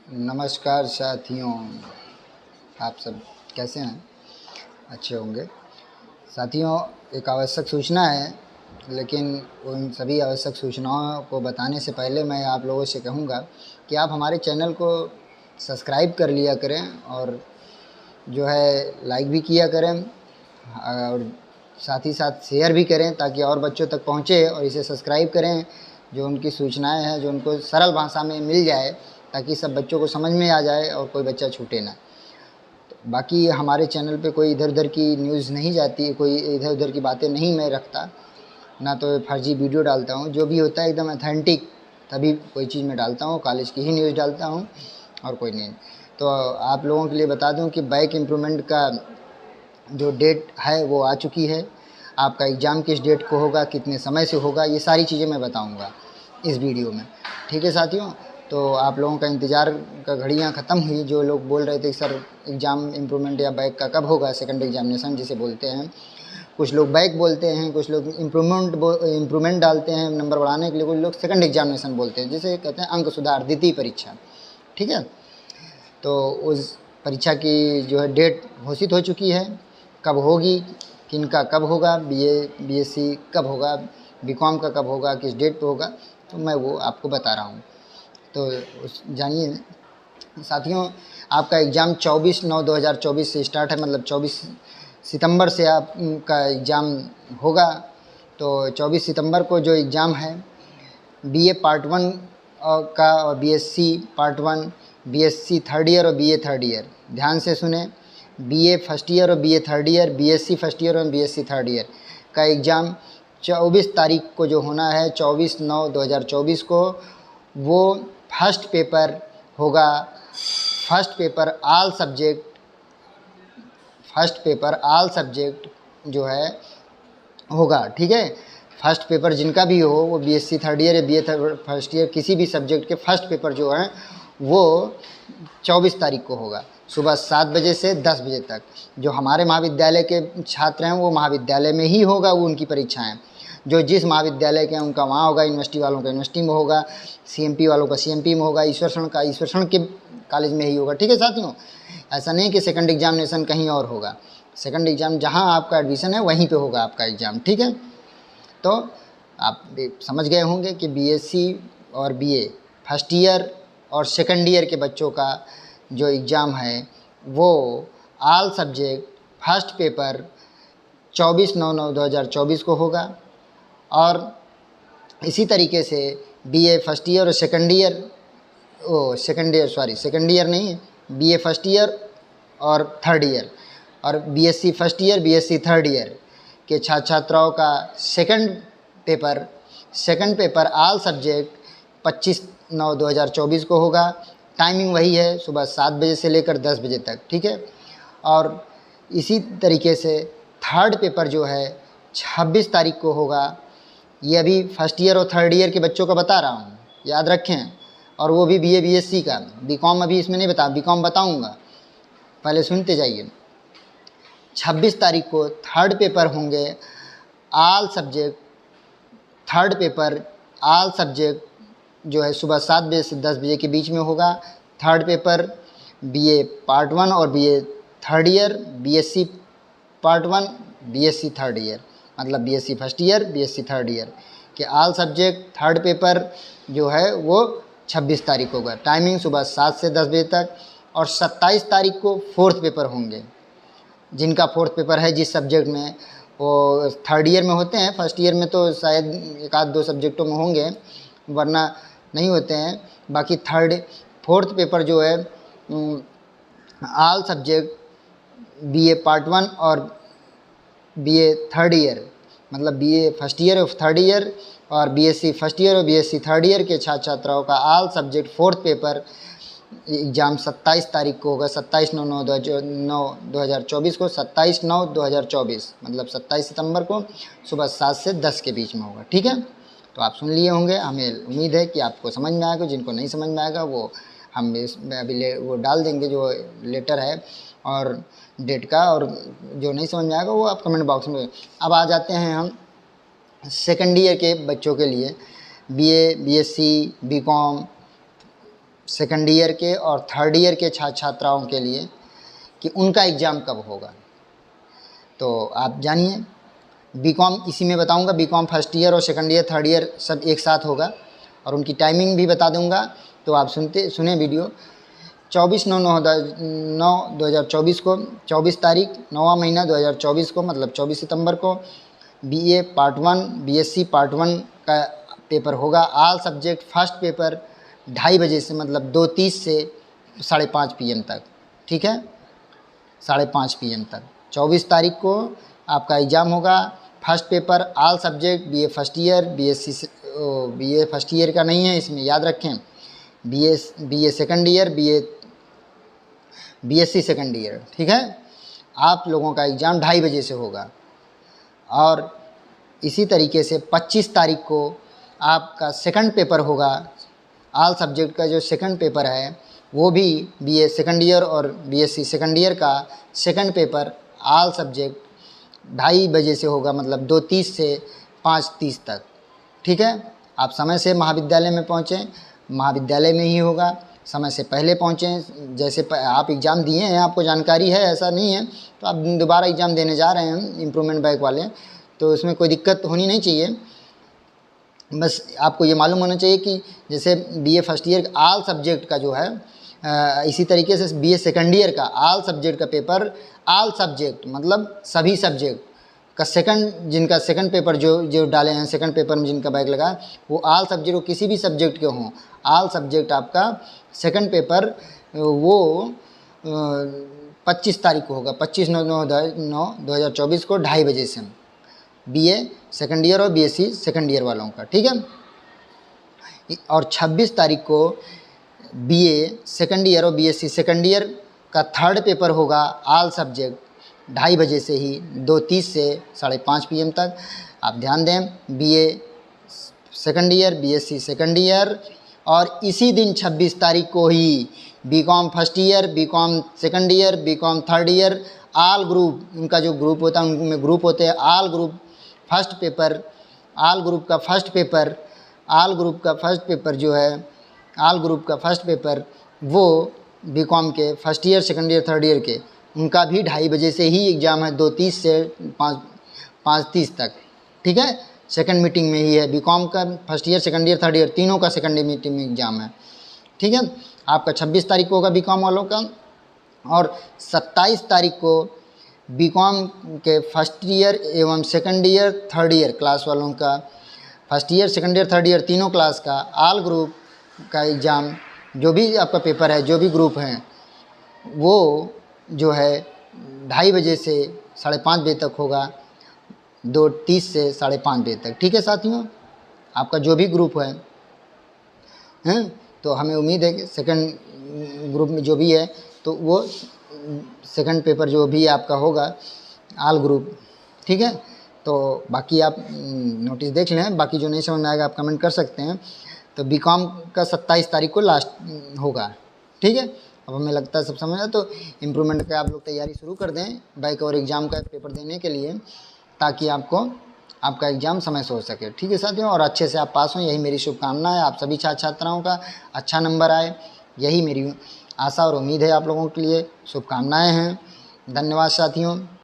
नमस्कार साथियों, आप सब कैसे हैं? अच्छे होंगे। साथियों, एक आवश्यक सूचना है, लेकिन उन सभी आवश्यक सूचनाओं को बताने से पहले मैं आप लोगों से कहूँगा कि आप हमारे चैनल को सब्सक्राइब कर लिया करें और जो है लाइक भी किया करें और साथ ही साथ शेयर भी करें ताकि और बच्चों तक पहुँचे। और इसे सब्सक्राइब करें जो उनकी सूचनाएं हैं, जो उनको सरल भाषा में मिल जाए ताकि सब बच्चों को समझ में आ जाए और कोई बच्चा छूटे ना। बाकी हमारे चैनल पे कोई इधर उधर की न्यूज़ नहीं जाती, कोई इधर उधर की बातें नहीं मैं रखता, ना तो फर्जी वीडियो डालता हूँ। जो भी होता है एकदम ऑथेंटिक तभी कोई चीज़ में डालता हूँ, कॉलेज की ही न्यूज़ डालता हूँ और कोई नहीं। तो आप लोगों के लिए बता दूँ कि बैक इम्प्रूवमेंट का जो डेट है वो आ चुकी है। आपका एग्ज़ाम किस डेट को होगा, कितने समय से होगा, ये सारी चीज़ें मैं बताऊँगा इस वीडियो में। ठीक है साथियों, तो आप लोगों का इंतज़ार का घड़ियाँ ख़त्म हुई। जो लोग बोल रहे थे कि सर एग्ज़ाम इम्प्रूवमेंट या बैक का कब होगा, सेकंड एग्जामिनेशन जिसे बोलते हैं। कुछ लोग बैक बोलते हैं, कुछ लोग इम्प्रूवमेंट डालते हैं नंबर बढ़ाने के लिए, कुछ लोग सेकंड एग्जामिनेशन बोलते हैं जिसे कहते हैं अंक सुधार, द्वितीय परीक्षा। ठीक है, तो उस परीक्षा की जो है डेट घोषित हो चुकी है। कब होगी, किनका कब होगा, बीएससी कब होगा, बीकॉम का कब होगा, किस डेट पे होगा, तो मैं वो आपको बता रहा हूँ। तो जानिए साथियों, आपका एग्ज़ाम 24/9/2024 से स्टार्ट है, मतलब 24 सितंबर से आपका एग्ज़ाम होगा। तो 24 सितंबर को जो एग्ज़ाम है बीए पार्ट 1 का और BSc part 1, BSc third year और बीए थर्ड ईयर, ध्यान से सुने, बीए फर्स्ट ईयर और BA third year, BSc first year और बीएससी थर्ड ईयर का एग्ज़ाम 24 तारीख को जो होना है, 24/9/2024 को, वो फर्स्ट पेपर होगा। फर्स्ट पेपर आल सब्जेक्ट जो है होगा। ठीक है, फर्स्ट पेपर जिनका भी हो, वो बीएससी थर्ड ईयर या बीए फर्स्ट ईयर, किसी भी सब्जेक्ट के फर्स्ट पेपर जो है वो 24 तारीख को होगा, सुबह 7 बजे से 10 बजे तक। जो हमारे महाविद्यालय के छात्र हैं वो महाविद्यालय में ही होगा, वो उनकी परीक्षाएं जो जिस महाविद्यालय के हैं उनका वहाँ होगा, यूनिवर्सिटी वालों का यूनिवर्सिटी में होगा, सीएमपी वालों का सीएमपी में होगा, ईश्वरशरण का ईश्वरशरण के कॉलेज में ही होगा। ठीक है साथियों, ऐसा नहीं कि सेकंड एग्जामिनेशन कहीं और होगा। सेकंड एग्ज़ाम जहाँ आपका एडमिशन है वहीं पे होगा आपका एग्ज़ाम। ठीक है, तो आप समझ गए होंगे कि बीएससी और बीए फर्स्ट ईयर और सेकंड ईयर के बच्चों का जो एग्ज़ाम है वो आल सब्जेक्ट फर्स्ट पेपर 24/9/2024 को होगा। और इसी तरीके से बीए फर्स्ट ईयर और सेकंड ईयर नहीं, बीए फर्स्ट ईयर और थर्ड ईयर और BSc first year, BSc third year के छात्र छात्राओं का सेकंड पेपर आल सब्जेक्ट 25/9/2024 को होगा। टाइमिंग वही है, सुबह 7 बजे से लेकर 10 बजे तक। ठीक है, और इसी तरीके से थर्ड पेपर जो है 26 तारीख को होगा। ये अभी फर्स्ट ईयर और थर्ड ईयर के बच्चों का बता रहा हूँ, याद रखें, और वो भी बीए बीएससी का। बीकॉम अभी इसमें नहीं बता, बीकॉम बताऊँगा, पहले सुनते जाइए। 26 तारीख को थर्ड पेपर होंगे आल सब्जेक्ट, थर्ड पेपर आल सब्जेक्ट जो है सुबह 7 बजे से 10 बजे के बीच में होगा। थर्ड पेपर बीए पार्ट 1 और BA third year, BSc part 1, BSc third year, मतलब BSc first year, BSc third year के आल सब्जेक्ट थर्ड पेपर जो है वो 26 तारीख को होगा। टाइमिंग सुबह 7 से 10 बजे तक। और 27 तारीख को फोर्थ पेपर होंगे। जिनका फोर्थ पेपर है जिस सब्जेक्ट में, वो थर्ड ईयर में होते हैं, फर्स्ट ईयर में तो शायद एक आध दो सब्जेक्टों में होंगे, वरना नहीं होते हैं। बाकी फोर्थ पेपर जो है आल सब्जेक्ट बीए पार्ट 1 और बीए थर्ड ईयर, मतलब बीए फर्स्ट ईयर और थर्ड ईयर और बीएससी फर्स्ट ईयर और बीएससी थर्ड ईयर के छात्र छात्राओं का आल सब्जेक्ट फोर्थ पेपर एग्ज़ाम 27 तारीख को होगा। 27/9/2024 को, 27/9/2024 मतलब 27 सितंबर को सुबह 7 से 10 के बीच में होगा। ठीक है, तो आप सुन लिए होंगे, हमें उम्मीद है कि आपको समझ में आएगा। जिनको नहीं समझ में आएगा वो हम इसमें अभी वो डाल देंगे जो लेटर है और डेट का, और जो नहीं समझ में आएगा वो आप कमेंट बॉक्स में। अब आ जाते हैं हम सेकंड ईयर के बच्चों के लिए, BA BSc BCom second year के और थर्ड ईयर के छात्र छात्राओं के लिए कि उनका एग्ज़ाम कब होगा। तो आप जानिए, बीकॉम इसी में बताऊंगा, बीकॉम फर्स्ट ईयर और सेकंड ईयर थर्ड ईयर सब एक साथ होगा और उनकी टाइमिंग भी बता दूंगा। तो आप सुने वीडियो। 24/9/2024 को, 24 तारीख 9वां महीना 2024 को, मतलब 24 सितंबर को बीए पार्ट 1 बीएससी पार्ट 1 का पेपर होगा। ऑल सब्जेक्ट फर्स्ट पेपर 2:30 बजे से, मतलब 2:30 से 5:30 PM तक, ठीक है, 5:30 PM तक 24 तारीख को आपका एग्ज़ाम होगा। First paper all subject BA first year, BA first year का नहीं है, इसमें याद रखें, BA second year, BSc second year, ठीक है। आप लोगों का एग्ज़ाम 2:30 बजे से होगा। और इसी तरीके से 25 तारीख को आपका सेकंड पेपर होगा। ऑल सब्जेक्ट का जो सेकंड पेपर है वो भी बीए सेकंड ईयर और बीएससी सेकंड ईयर का सेकंड पेपर ऑल सब्जेक्ट 2:30 बजे से होगा, मतलब 2:30 से 5:30 तक, ठीक है। आप समय से महाविद्यालय में पहुँचें, महाविद्यालय में ही होगा, समय से पहले पहुँचें। जैसे आप एग्ज़ाम दिए हैं, आपको जानकारी है, ऐसा नहीं है तो आप दोबारा एग्ज़ाम देने जा रहे हैं इम्प्रूवमेंट बैक वाले, तो इसमें कोई दिक्कत होनी नहीं चाहिए। बस आपको ये मालूम होना चाहिए कि जैसे BA first year all subject का जो है, इसी तरीके से बीए सेकंड ईयर का ऑल सब्जेक्ट का पेपर, ऑल सब्जेक्ट मतलब सभी सब्जेक्ट का सेकंड, जिनका सेकंड पेपर जो डाले हैं, सेकंड पेपर में जिनका बैक लगा, वो ऑल सब्जेक्ट, वो किसी भी सब्जेक्ट के हों, ऑल सब्जेक्ट आपका सेकंड पेपर वो 25 तारीख को होगा, 25/9/2024 को 2:30 बजे से, बीए सेकंड ईयर और बीएससी सेकंड ईयर वालों का, ठीक है। और 26 तारीख को बीए सेकंड ईयर और बीएससी सेकंड ईयर का थर्ड पेपर होगा, ऑल सब्जेक्ट 2:30 बजे से ही 2:30 से 5:30 PM तक। आप ध्यान दें, BA second year, BSc second year, और इसी दिन 26 तारीख को ही BCom first year, BCom second year, BCom third year, all group, उनका जो ग्रुप होता है, उनमें ग्रुप होते हैं, all group first paper, all group का फर्स्ट पेपर, ऑल ग्रुप का फर्स्ट पेपर जो है, ऑल ग्रुप का फर्स्ट पेपर वो बीकॉम के first year, second year, third year के, उनका भी 2:30 बजे से ही एग्ज़ाम है, 2:30 से 5:30 तक, ठीक है। सेकंड मीटिंग में ही है, बीकॉम का first year, second year, third year तीनों का सेकंड मीटिंग में एग्ज़ाम है, ठीक है। आपका 26 तारीख को होगा बीकॉम वालों का, और 27 तारीख को बीकॉम के फर्स्ट ईयर एवं second year, third year class वालों का, first year, second year, third year तीनों क्लास का ऑल ग्रुप का एग्ज़ाम, जो भी आपका पेपर है, जो भी ग्रुप हैं, वो जो है 2:30 बजे से 5:30 बजे तक होगा, 2:30 से 5:30 बजे तक, ठीक है साथियों। आपका जो भी ग्रुप है, हैं, तो हमें उम्मीद है कि सेकंड ग्रुप में जो भी है, तो वो सेकंड पेपर जो भी आपका होगा ऑल ग्रुप, ठीक है। तो बाकी आप नोटिस देख लें, बाकी जो नहीं समझ में आएगा आप कमेंट कर सकते हैं। तो बीकॉम का 27 तारीख को लास्ट होगा, ठीक है। अब हमें लगता है सब समझ आया, तो इम्प्रूवमेंट का आप लोग तैयारी शुरू कर दें बैक और एग्ज़ाम का पेपर देने के लिए, ताकि आपका एग्ज़ाम समय से हो सके, ठीक है साथियों, और अच्छे से आप पास हों, यही मेरी शुभकामना है। आप सभी छात्र छात्राओं का अच्छा नंबर आए, यही मेरी आशा और उम्मीद है। आप लोगों के लिए शुभकामनाएं हैं। धन्यवाद साथियों।